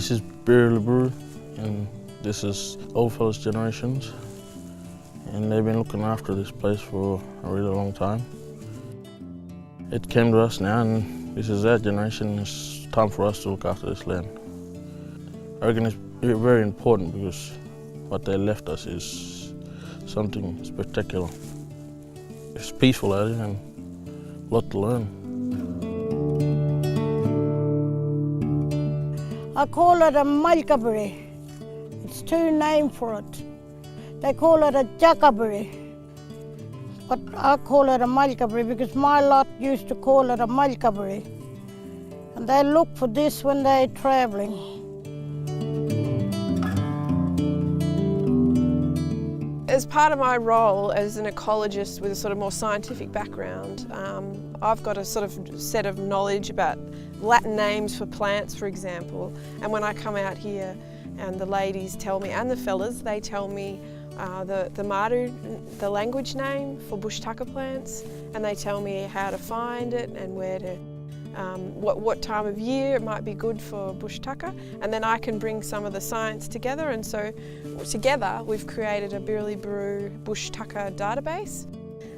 This is Birriliburu, and this is old fellas' generations, and they've been looking after this place for a really long time. It came to us now, and this is our generation. It's time for us to look after this land. I reckon it's very important because what they left us is something spectacular. It's peaceful out here and a lot to learn. I call it a malkaberry. It's two names for it. They call it a jackaberry, but I call it a malkaberry because my lot used to call it a malkaberry. And they look for this when they're travelling. As part of my role as an ecologist with a sort of more scientific background, I've got a sort of set of knowledge about Latin names for plants, for example. And when I come out here and the ladies tell me, and the fellas, they tell me the Martu, the language name for bush tucker plants, and they tell me how to find it and where to, what time of year it might be good for bush tucker, and then I can bring some of the science together, and so together we've created a Birriliburu bush tucker database,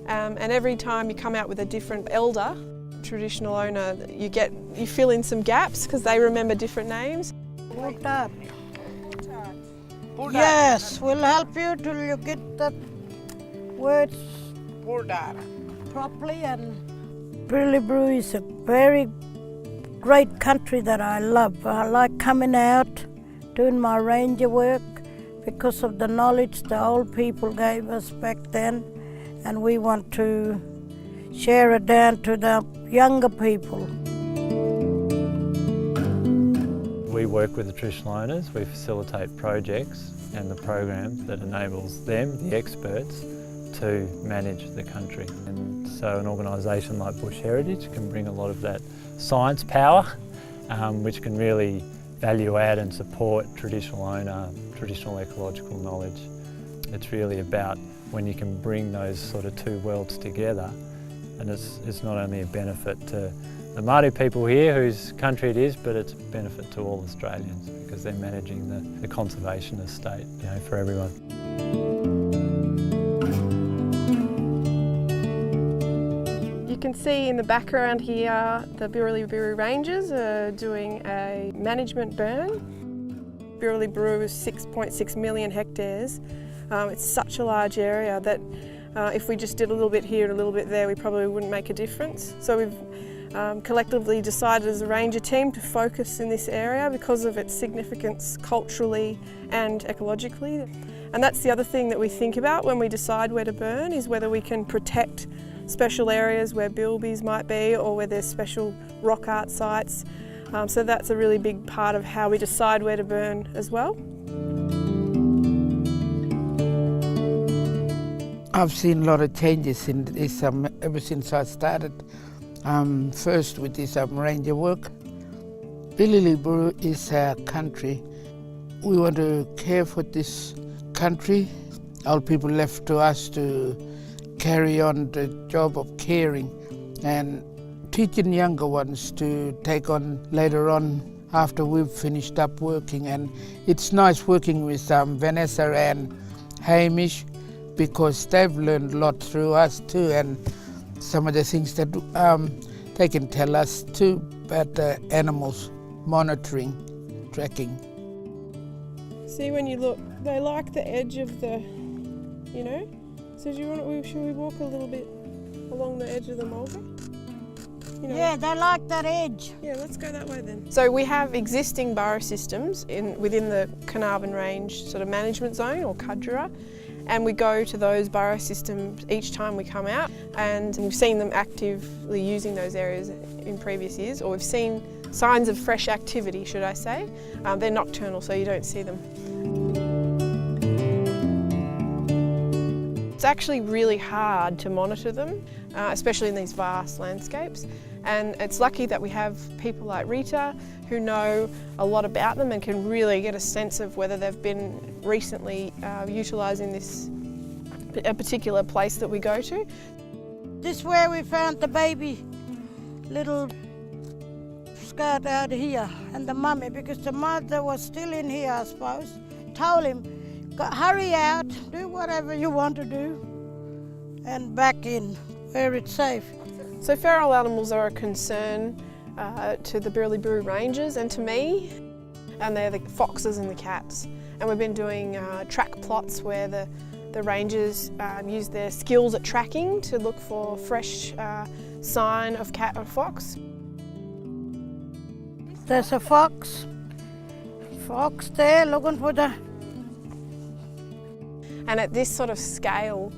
and every time you come out with a different elder, traditional owner, you fill in some gaps because they remember different names. Yes, we'll help you till you get the words properly. And Birriliburu is a very great country that I love. I like coming out, doing my ranger work because of the knowledge the old people gave us back then, and we want to share it down to the younger people. We work with the traditional owners, we facilitate projects and the programs that enables them, the experts, to manage the country. And so an organisation like Bush Heritage can bring a lot of that science power, which can really value add and support traditional owner, traditional ecological knowledge. It's really about when you can bring those sort of two worlds together, and it's not only a benefit to the Martu people here whose country it is, but it's a benefit to all Australians because they're managing the conservation estate, for everyone. You can see in the background here the Birriliburu Rangers are doing a management burn. Birriliburu is 6.6 million hectares. It's such a large area that if we just did a little bit here and a little bit there, we probably wouldn't make a difference. So we've collectively decided as a ranger team to focus in this area because of its significance culturally and ecologically. And that's the other thing that we think about when we decide where to burn, is whether we can protect special areas where bilbies might be or where there's special rock art sites. So that's a really big part of how we decide where to burn as well. I've seen a lot of changes in this ever since I started first with this ranger work. Birriliburu is our country. We want to care for this country. Our people left to us to carry on the job of caring and teaching younger ones to take on later on after we've finished up working. And it's nice working with Vanessa and Hamish because they've learned a lot through us too, and some of the things that they can tell us too about the animals, monitoring, tracking. See, when you look, they like the edge of the, So should we walk a little bit along the edge of the mulga? Yeah, they like that edge. Yeah, let's go that way then. So we have existing burrow systems within the Carnarvon Range sort of management zone, or Katjarra, and we go to those burrow systems each time we come out, and we've seen them actively using those areas in previous years, or we've seen signs of fresh activity, should I say. They're nocturnal, so you don't see them. It's actually really hard to monitor them, especially in these vast landscapes. And it's lucky that we have people like Rita who know a lot about them and can really get a sense of whether they've been recently utilising a particular place that we go to. This is where we found the baby little Scout out here and the mummy, because the mother was still in here, I suppose, told him, hurry out, do whatever you want to do, and back in where it's safe. So feral animals are a concern to the Birriliburu Rangers and to me, and they're the foxes and the cats. And we've been doing track plots where the rangers use their skills at tracking to look for fresh sign of cat or fox. There's a fox there looking for the... And at this sort of scale,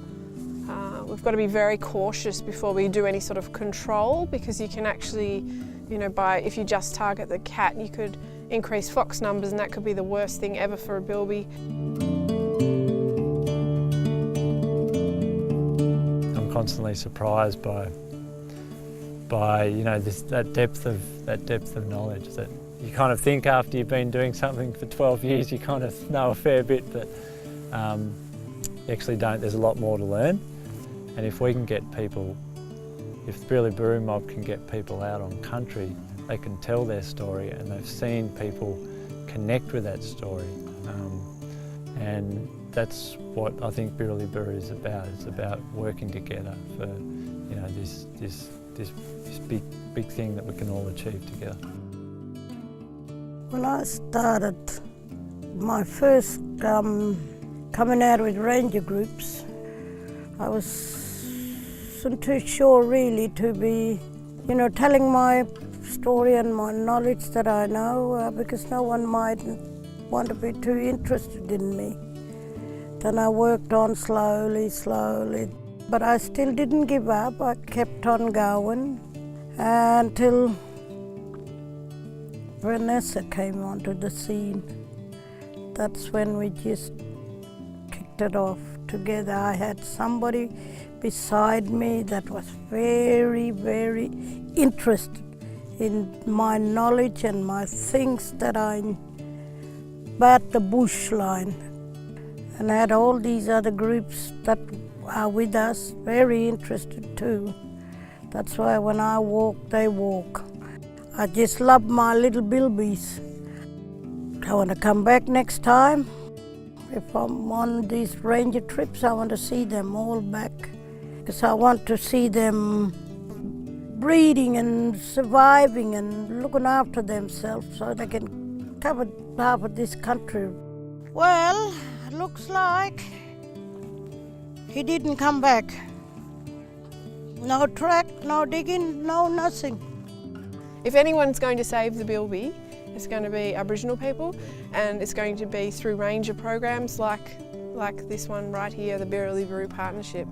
we've got to be very cautious before we do any sort of control, because you can actually, you know, if you just target the cat, you could increase fox numbers, and that could be the worst thing ever for a bilby. I'm constantly surprised by you know, that depth of knowledge that you kind of think after you've been doing something for 12 years you kind of know a fair bit, but you actually don't. There's a lot more to learn, and if we can get people, if the Birriliburu mob can get people out on country, they can tell their story, and they've seen people connect with that story, and that's what I think Birriliburu is about. It's about working together for, you know, this big thing that we can all achieve together. When I started my first coming out with ranger groups, I wasn't too sure really to be, you know, telling my story and my knowledge that I know, because no one might want to be too interested in me. Then I worked on slowly, but I still didn't give up. I kept on going until Vanessa came onto the scene. That's when we just kicked it off together. I had somebody beside me that was very, very interested in my knowledge and my things that I about the bush line, and I had all these other groups that are with us very interested too. That's why when I walk, they walk. I just love my little bilbies. I want to come back next time. If I'm on these ranger trips, I want to see them all back, because I want to see them breeding and surviving and looking after themselves so they can cover half of this country. Well, it looks like he didn't come back. No track, no digging, no nothing. If anyone's going to save the bilby, it's going to be Aboriginal people, and it's going to be through ranger programs like this one right here, the Birriliburu Partnership.